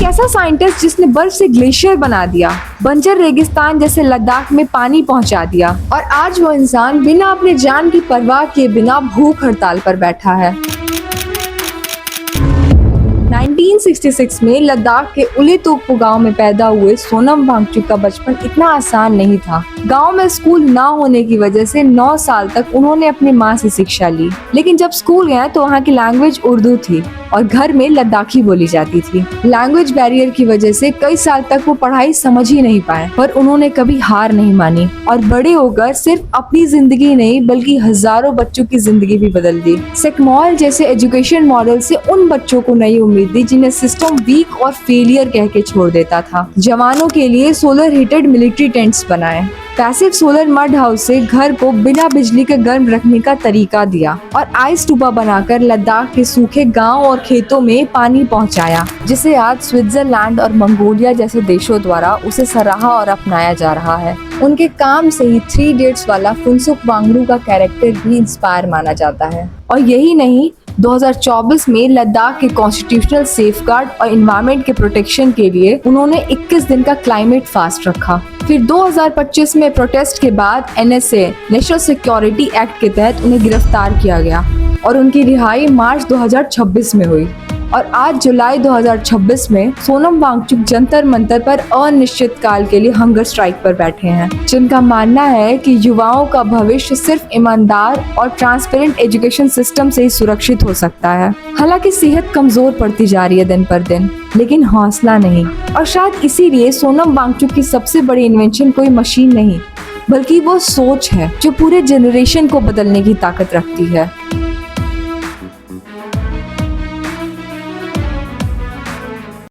एक ऐसा साइंटिस्ट जिसने बर्फ से ग्लेशियर बना दिया, बंजर रेगिस्तान जैसे लद्दाख में पानी पहुंचा दिया, और आज वो इंसान बिना अपने जान की परवाह किए बिना भूख हड़ताल पर बैठा है। 1966 में लद्दाख के उलेतोकपो गांव में पैदा हुए सोनम वांगचुक का बचपन इतना आसान नहीं था। गांव में स्कूल ना होने की वजह से 9 साल तक उन्होंने अपनी माँ से शिक्षा ली, लेकिन जब स्कूल गए तो वहाँ की लैंग्वेज उर्दू थी और घर में लद्दाखी बोली जाती थी। लैंग्वेज बैरियर की वजह से कई साल तक वो पढ़ाई समझ ही नहीं पाए, पर उन्होंने कभी हार नहीं मानी और बड़े होकर सिर्फ अपनी जिंदगी नहीं बल्कि हजारों बच्चों की जिंदगी भी बदल दी। सिकमॉल जैसे एजुकेशन मॉडल से उन बच्चों को नई उम्मीद दी जिन्हें सिस्टम वीक और फेलियर कह के छोड़ देता था। जवानों के लिए सोलर हीटेड मिलिट्री टेंट्स बनाए, पैसिव सोलर मड हाउस से घर को बिना बिजली के गर्म रखने का तरीका दिया और आइस टूबा बनाकर लद्दाख के सूखे गांव और खेतों में पानी पहुंचाया, जिसे आज स्विट्जरलैंड और मंगोलिया जैसे देशों द्वारा उसे सराहा और अपनाया जा रहा है। उनके काम से ही 3 इडियट्स वाला फुनसुक वांगडू का कैरेक्टर भी इंस्पायर माना जाता है। और यही नहीं, 2024 में लद्दाख के कॉन्स्टिट्यूशनल सेफगार्ड और एनवायरनमेंट के प्रोटेक्शन के लिए उन्होंने 21 दिन का क्लाइमेट फास्ट रखा। फिर 2025 में प्रोटेस्ट के बाद NSA नेशनल सिक्योरिटी एक्ट के तहत उन्हें गिरफ्तार किया गया और उनकी रिहाई मार्च 2026 में हुई। और आज जुलाई 2026 में सोनम वांगचुक जंतर मंतर पर अनिश्चित काल के लिए हंगर स्ट्राइक पर बैठे हैं, जिनका मानना है कि युवाओं का भविष्य सिर्फ ईमानदार और ट्रांसपेरेंट एजुकेशन सिस्टम से ही सुरक्षित हो सकता है। हालांकि सेहत कमजोर पड़ती जा रही है दिन पर दिन, लेकिन हौसला नहीं। और शायद इसीलिए सोनम वांगचुक की सबसे बड़ी इन्वेंशन कोई मशीन नहीं बल्कि वो सोच है जो पूरे जनरेशन को बदलने की ताकत रखती है।